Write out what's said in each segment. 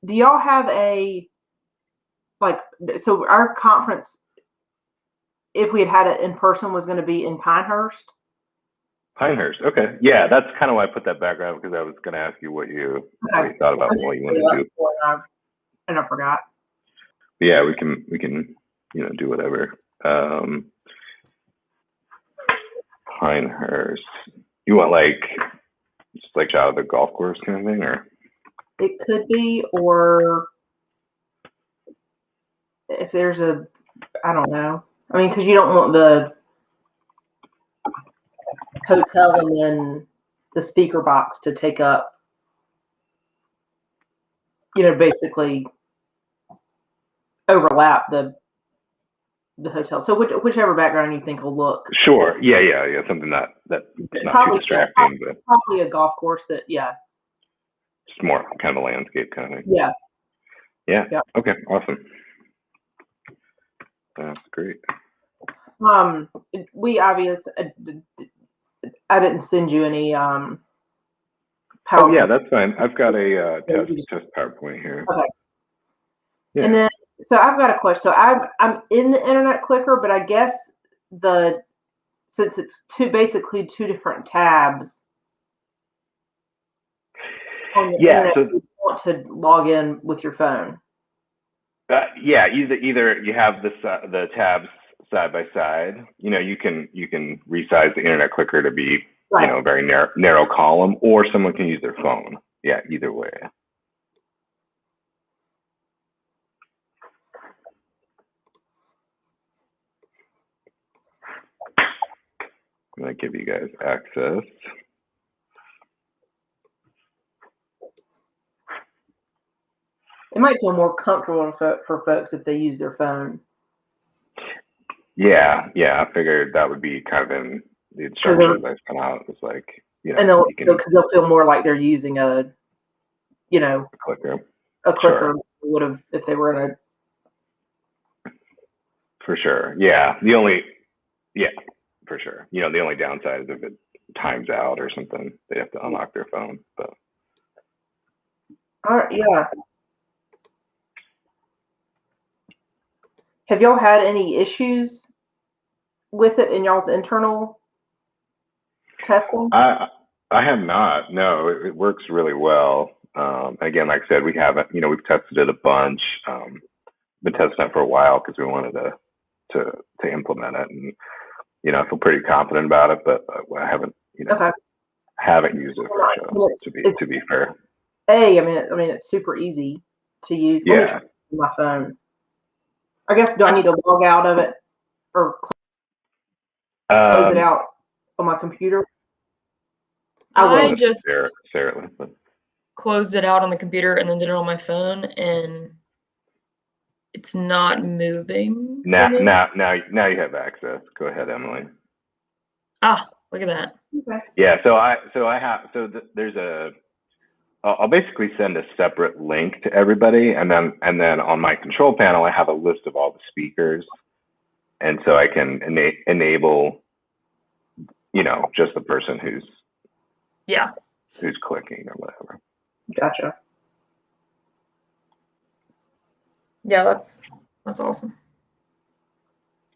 do y'all have so our conference, if we had it in person, was going to be in Pinehurst? Pinehurst, okay. Yeah, that's kind of why I put that background, because I was going to ask you what you thought about what you wanted to do. And I forgot. But yeah, we can do whatever. Pinehurst. You want just out of the golf course kind of thing, or? It could be, or if there's I don't know. I mean, because you don't want the hotel and then the speaker box to take up, basically overlap the hotel. So whichever background you think will look. Sure. Yeah. Something that's not too distracting, but probably a golf course that, just more kind of a landscape kind of thing. Yeah. Yeah. Okay. Awesome. That's great. We obviously, I didn't send you any PowerPoint. Oh yeah, that's fine. I've got a test PowerPoint here. Okay. Yeah. And then, so I've got a question. So I'm in the internet clicker, but I guess since it's basically two different tabs on the internet, so you want to log in with your phone. Yeah, either you have the tabs side by side. You can resize the internet clicker to be a very narrow column, or someone can use their phone. Yeah, either way. I'm going to give you guys access. It might feel more comfortable for folks if they use their phone. Yeah. I figured that would be kind of in the instructions I sent out. It's and because they'll feel more like they're using a clicker. A clicker would have if they were in a. For sure. Yeah. For sure. The only downside is if it times out or something, they have to unlock their phone. But. All right. Yeah. Have y'all had any issues with it in y'all's internal testing? I have not. No, it works really well. Again, like I said, we haven't. We've tested it a bunch. Been testing it for a while because we wanted to implement it, and I feel pretty confident about it. But I haven't, haven't used it for a show. To be fair. I mean, it's super easy to use. Yeah. Let me try my phone. I guess, do I need to log out of it or close it out on my computer? I just closed it out on the computer and then did it on my phone, and it's not moving. Now you have access. Go ahead, Emily. Look at that. Okay. Yeah. There's I'll basically send a separate link to everybody, and then on my control panel, I have a list of all the speakers, and so I can enable, just the person who's clicking or whatever. Gotcha. Yeah, that's awesome.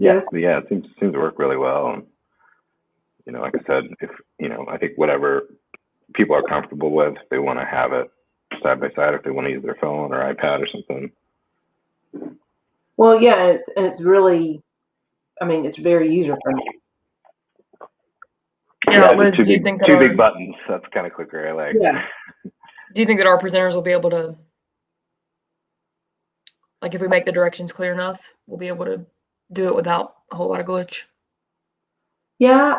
Yeah, it seems to work really well, and like I said, if I think whatever people are comfortable with, if they want to have it side by side, if they want to use their phone or iPad or something. Well, yeah, it's really, it's very user friendly. Yeah, Liz, do you think that two big buttons? That's the kind of clicker I like. Yeah. Do you think that our presenters will be able to, if we make the directions clear enough, we'll be able to do it without a whole lot of glitch? Yeah.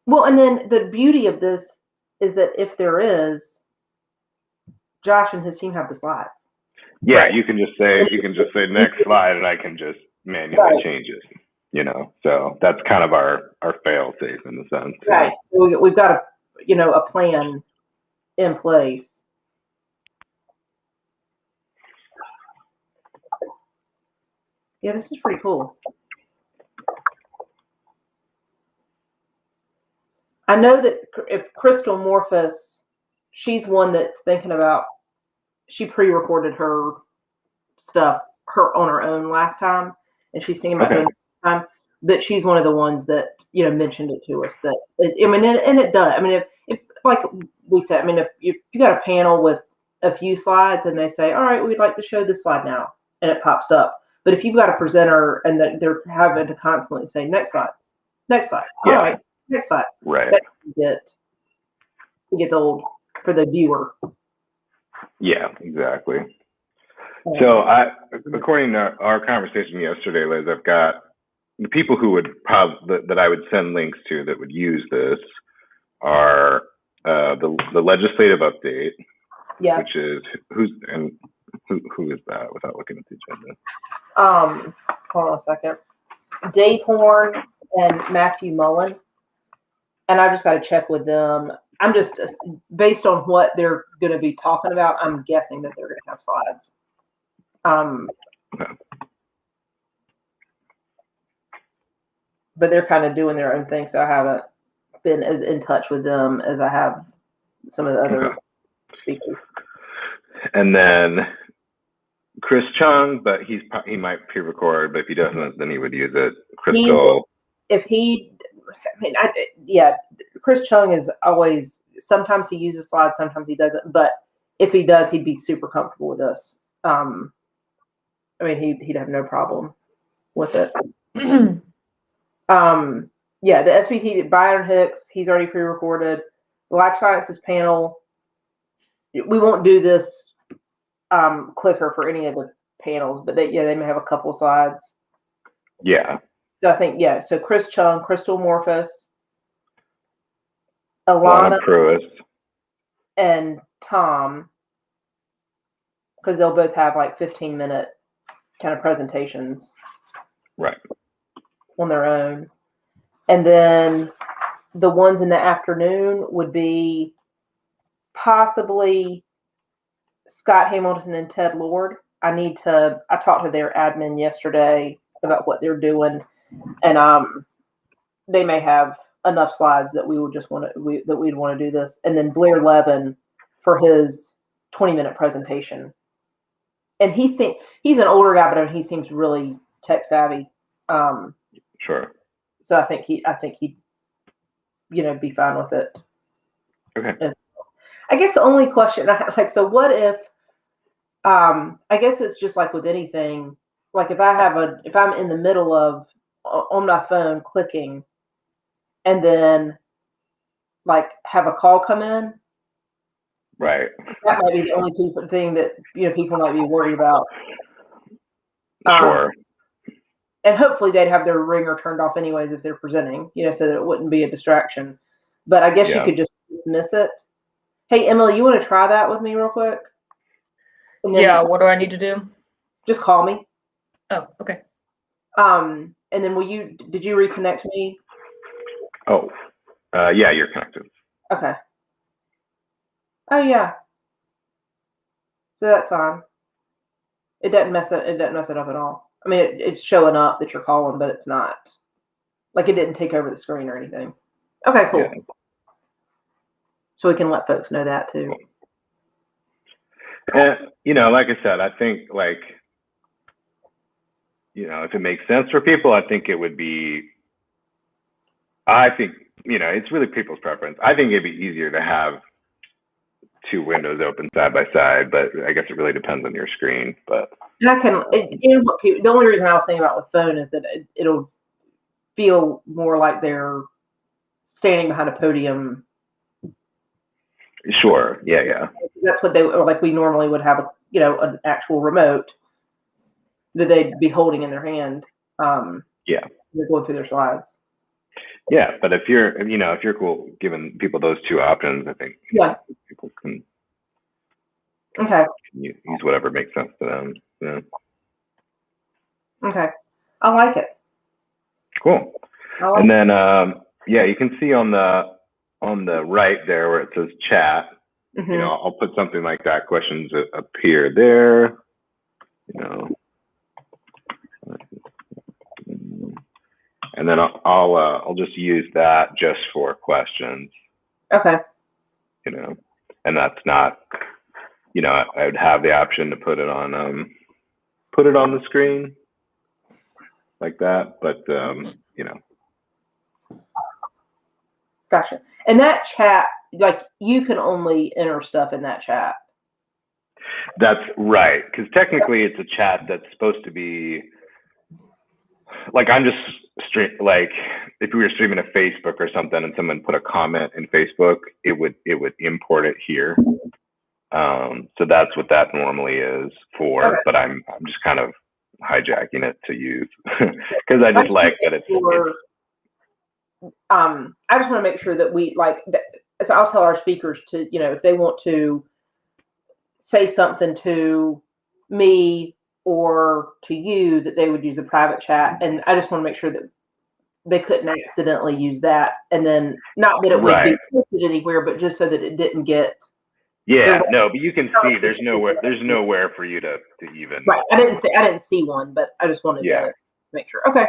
Well, and then the beauty of this is that if there is, Josh and his team have the slides. Yeah, right. you can just say next slide, and I can just manually change it. So that's kind of our fail safe in the sense. Right. So we've got a plan in place. Yeah, this is pretty cool. I know that if Crystal Morphus, she's one that's thinking about she pre-recorded her stuff on her own last time, and she's thinking about doing it this time. That she's one of the ones that mentioned it to us. That it does. I mean, if like we said, I mean, if you got a panel with a few slides and they say, all right, we'd like to show this slide now, and it pops up. But if you've got a presenter and they're having to constantly say next slide, all right, next slide, right, it gets old for the viewer. Yeah, exactly. So according to our conversation yesterday, Liz, I've got the people who would that I would send links to that would use this are the legislative update, which is who is that without looking at the agenda? Hold on a second. Dave Horn and Matthew Mullen, and I just got to check with them. I'm just based on what they're going to be talking about. I'm guessing that they're going to have slides. But they're kind of doing their own thing, so I haven't been as in touch with them as I have some of the other speakers. And then Chris Chung, but he might pre-record, but if he doesn't, then he would use it. Crystal. Chris Chung is always, sometimes he uses slides, sometimes he doesn't, but if he does, he'd be super comfortable with us. I mean, he'd have no problem with it. The SBT, Byron Hicks, he's already pre-recorded. The Life Sciences panel, we won't do this clicker for any of the panels, but they may have a couple of slides. Yeah. So I think, so Chris Chung, Crystal Morphus, Alana Pruis, and Tom, because they'll both have like 15-minute kind of presentations. Right. On their own. And then the ones in the afternoon would be possibly Scott Hamilton and Ted Lord. I talked to their admin yesterday about what they're doing, and they may have enough slides that we'd want to do this. And then Blair Levin for his 20-minute presentation. And he's an older guy, but he seems really tech savvy. Sure. So I think he'd be fine with it. Okay. I guess the only question so what if I guess it's just like with anything, like if I'm in the middle of on my phone clicking and then like have a call come in. Right. That might be the only thing that people might be worried about. Sure. And hopefully they'd have their ringer turned off anyways if they're presenting, so that it wouldn't be a distraction. But I guess you could just miss it. Hey, Emily, you want to try that with me real quick? Yeah, what do I need to do? Just call me. Oh, okay. And then did you reconnect me? Oh, yeah, you're connected. Okay. Oh yeah. So that's fine. It doesn't mess it up at all. I mean, it's showing up that you're calling, but it's not. Like it didn't take over the screen or anything. Okay, cool. Yeah. So we can let folks know that too. And like I said, I think if it makes sense for people, I think it would be. I think it's really people's preference. I think it'd be easier to have two windows open side by side, but I guess it really depends on your screen. But the only reason I was thinking about with phone is that it'll feel more like they're standing behind a podium. Sure. Yeah. That's what we normally would have an actual remote that they'd be holding in their hand. Yeah. They're going through their slides. Yeah, but if you're cool giving people those two options, I think people can use whatever makes sense to them. Yeah. Okay, I like it. Cool. And then you can see on the right there where it says chat. Mm-hmm. I'll put something like that. Questions appear there. And then I'll just use that just for questions. Okay. And that's not you know, I would have the option to put it on the screen like that, but you know. Gotcha. And that chat, like, you can only enter stuff in that chat. That's right, because technically it's a chat that's supposed to be like, I'm just like, if we were streaming to Facebook or something and someone put a comment in Facebook, it would import it here. So that's what that normally is for. Okay. But I'm just kind of hijacking it to use because I just like that it's. I just want to make sure that we like. So I'll tell our speakers to, you know, if they want to say something to me or to you, that they would use a private chat, and I just want to make sure that they couldn't accidentally use that, and then not that it would be posted anywhere, but just so that it didn't get. Yeah, no, but you can see there's nowhere for you to even. Right, I didn't see one, but I just wanted to make sure. Okay.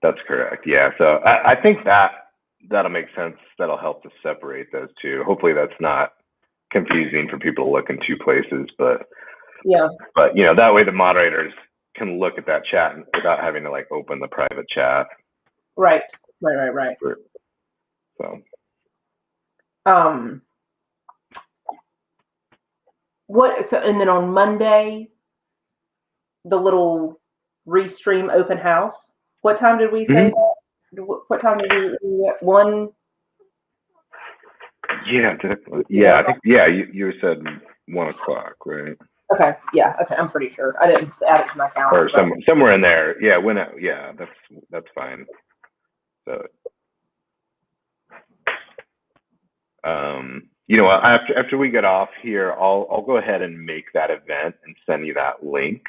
That's correct. Yeah, so I think that'll make sense. That'll help to separate those two. Hopefully, that's not confusing for people to look in two places, but. Yeah. But, you know, that way the moderators can look at that chat without having to like open the private chat. Right. So. So and then on Monday, the little Restream open house. What time did we say that? What time did we get? 1? Yeah. I think you said 1 o'clock, right? Okay. Yeah. Okay. I'm pretty sure. I didn't add it to my calendar. Or somewhere in there. Yeah. That's fine. So, you know, after we get off here, I'll go ahead and make that event and send you that link.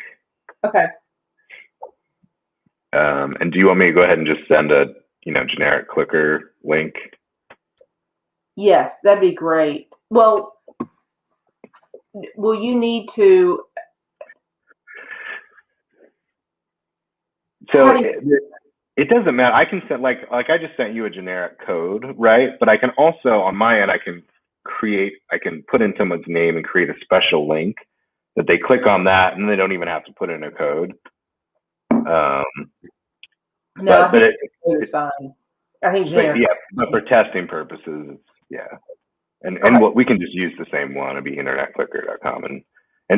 Okay. And do you want me to go ahead and just send a, you know, generic clicker link? Yes, that'd be great. Well, will you need to? So it doesn't matter. I can send like I just sent you a generic code, right? But I can also on my end I can put in someone's name and create a special link that they click on that and they don't even have to put in a code. No, I think it's fine. I think generic. But for testing purposes, and what we can just use the same one. It'd be internetclicker.com, and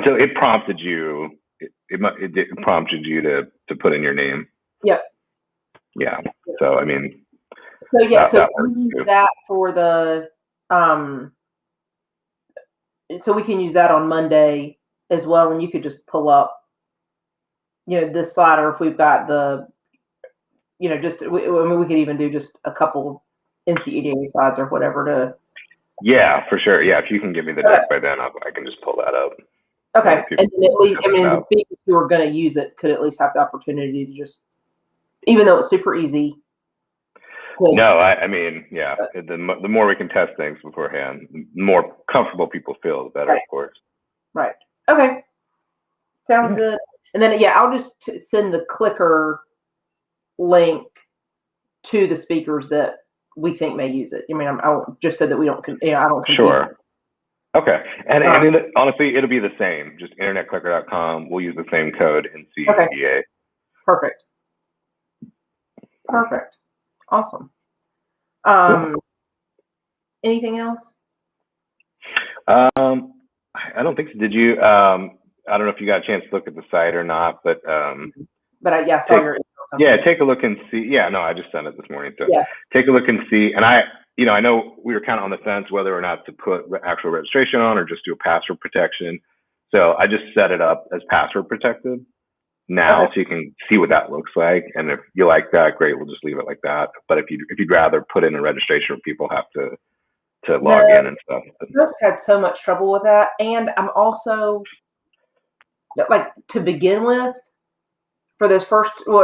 so it prompted you. It prompted you to put in your name. Yep. Yeah. So I mean. So so we use that for the So we can use that on Monday as well, and you could just pull up, you know, this slider if we've got the. You know, we could even do just a couple NCEDA slides or whatever to. Yeah, for sure. Yeah, if you can give me the deck by then, I can just pull that up. Okay, and then at least, I mean, the speakers who are going to use it could at least have the opportunity to just, even though it's super easy. No, I mean, yeah, the more we can test things beforehand, the more comfortable people feel, the better, of course. Right. Okay. Sounds good. And then, I'll just send the clicker link to the speakers that we think may use it. I mean, I won't, just so that we don't, I don't confuse. Sure. Okay. And honestly, it'll be the same. Just internetclicker.com. We'll use the same code in NCEDA. Okay. Perfect. Awesome. Anything else? I don't think so. Did you? I don't know if you got a chance to look at the site or not, but I saw your. Yeah, take a look and see. Yeah, no, I just sent it this morning. So take a look and see. And I know we were kind of on the fence whether or not to put actual registration on or just do a password protection. So I just set it up as password protected now, so you can see what that looks like. And if you like that, great, we'll just leave it like that. But if you'd rather put in a registration where people have to log in and stuff. Folks had so much trouble with that, and I'm also like, to begin with, for those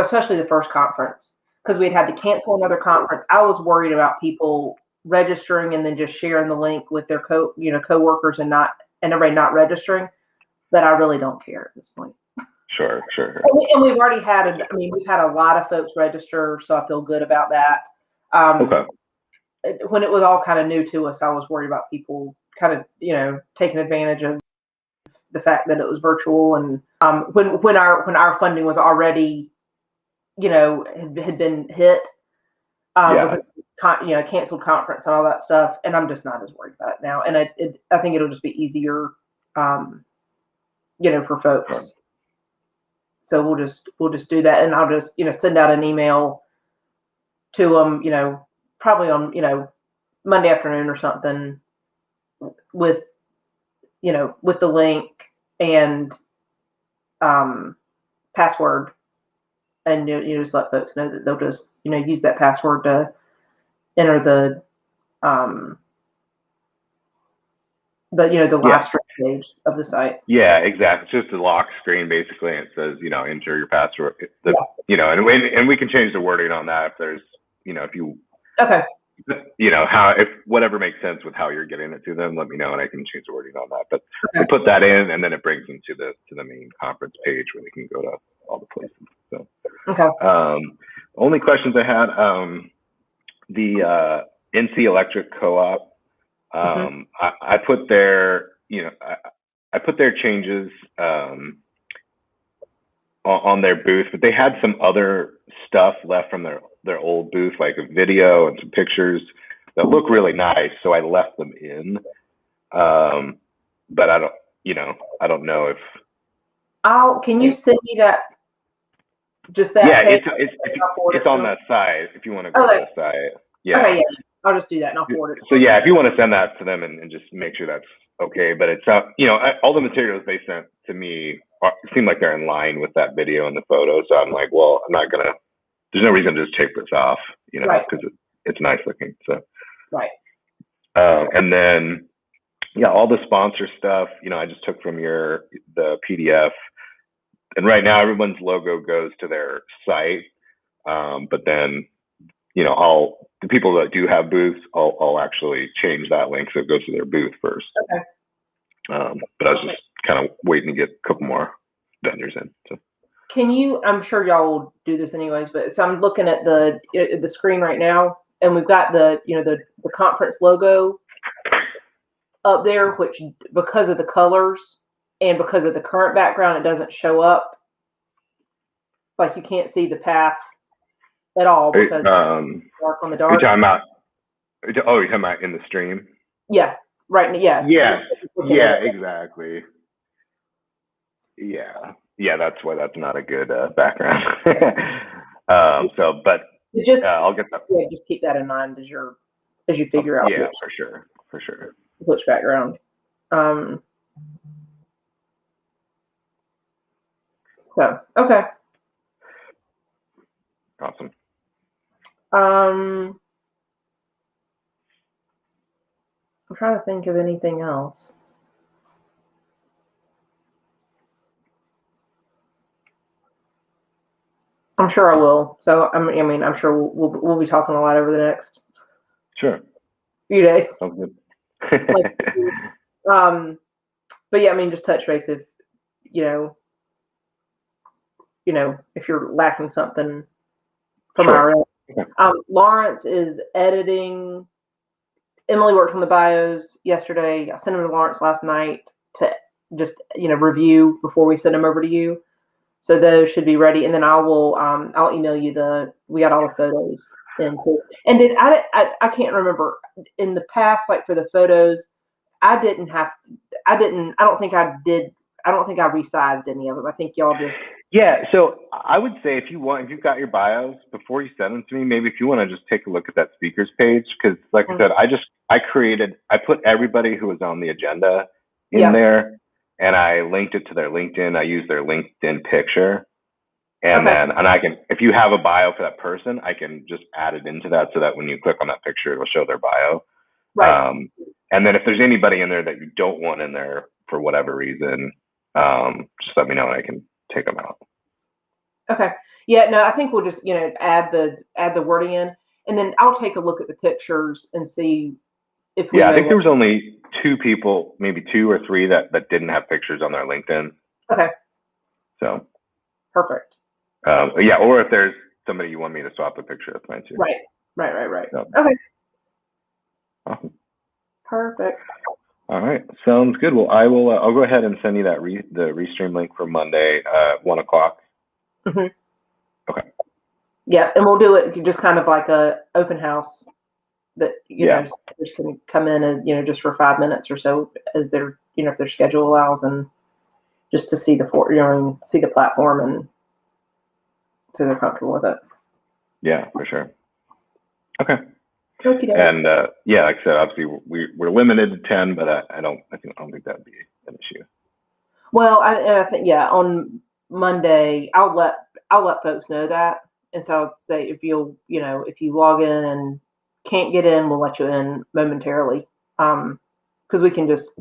especially the first conference, because we'd had to cancel another conference. I was worried about people registering and then just sharing the link with their coworkers and everybody not registering. But I really don't care at this point. Sure. And we've already we've had a lot of folks register, so I feel good about that. When it was all kind of new to us, I was worried about people kind of, taking advantage of the fact that it was virtual, and when our funding was already, had been hit, because, canceled conference and all that stuff, and I'm just not as worried about it now. And I think it'll just be easier, for folks. Sure. So we'll just do that, and I'll just send out an email to them, probably on Monday afternoon or something, with the link and password, and you just let folks know that they'll just use that password to enter the live stream page of the site. Yeah, exactly. It's just a lock screen basically, and it says enter your password. And we can change the wording on that if there's if you if whatever makes sense with how you're getting it to them, let me know and I can change the wording on that. But we put that in, and then it brings them to the main conference page where they can go to all the places. So only questions I had, the NC Electric Co-op, I put their I put their changes on their booth, but they had some other stuff left from their old booth, like a video and some pictures that look really nice. So I left them in. But I don't know if. Can you send me that? Just that. Yeah, page? it's on that site. If you want to go to the site. Yeah. Okay, yeah. I'll just do that and I'll forward it. So yeah, if you want to send that to them and just make sure that's okay, but it's not, all the materials they sent to me seem like they're in line with that video and the photo. So I'm like, well, there's no reason to just take this off, because it's nice looking. So. Right. And then, all the sponsor stuff, I just took from the PDF, and right now everyone's logo goes to their site. But then, the people that do have booths, I'll actually change that link so it goes to their booth first. Okay. But I was just kind of waiting to get a couple more vendors in. So. Can you? I'm sure y'all will do this anyways, but so I'm looking at the screen right now, and we've got the conference logo up there, which because of the colors and because of the current background, it doesn't show up. Like you can't see the path at all because dark on the dark. You're talking about in the stream? Yeah. Right. Yeah. Yeah, exactly. Yeah, that's why that's not a good background. But I'll get that. Yeah, just keep that in mind as you figure out. Yeah, for sure. Which background. So okay. Awesome. I'm trying to think of anything else. I'm sure I will. So I'm sure we'll be talking a lot over the next few days. Sounds good. But yeah, just touch base if if you're lacking something from our end. Lawrence is editing. Emily worked on the bios yesterday. I sent them to Lawrence last night to just review before we send them over to you. So those should be ready, and then I'll email you we got all the photos in too. And I can't remember in the past, like for the photos, I don't think I resized any of them. I think y'all just. Yeah, so I would say if you've got your bios, before you send them to me, maybe if you want to just take a look at that speakers page, because like I said, I put everybody who was on the agenda in there, and I linked it to their LinkedIn. I used their LinkedIn picture, and then I can, if you have a bio for that person, I can just add it into that so that when you click on that picture, it'll show their bio. Right. And then if there's anybody in there that you don't want in there for whatever reason, just let me know and I can take them out. Okay. Yeah, no, I think we'll just, add the wording in, and then I'll take a look at the pictures and see if we. Yeah, I think there was only 2 people, maybe 2 or 3 that didn't have pictures on their LinkedIn. Okay. So. Perfect. Yeah, or if there's somebody you want me to swap the picture, that's fine too. Right. So. Okay. Awesome. Perfect. All right, sounds good. Well, I will. I'll go ahead and send you that the restream link for Monday, 1:00. Mm-hmm. Okay. Yeah, and we'll do it just kind of like a open house that just can come in and just for 5 minutes or so as their if their schedule allows, and just to see see the platform and so they're comfortable with it. Yeah, for sure. Okay. Okay. And like I said, obviously we're limited to 10, but I don't think that'd be an issue. Well, I think on Monday I'll let folks know that, and so I'd say if you log in and can't get in, we'll let you in momentarily, because we can just.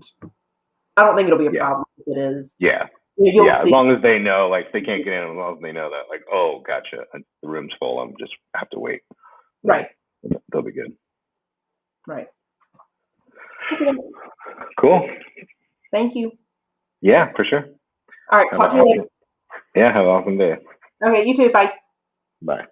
I don't think it'll be a problem if it is. Yeah. You'll see. As long as they know, like if they can't get in, as long as they know that, like, oh, gotcha, the room's full, I'm just have to wait. Right. They'll be good. Right. Okay. Cool. Thank you. Yeah, for sure. All right. Talk to you later. Yeah, have an awesome day. Okay, you too. Bye. Bye.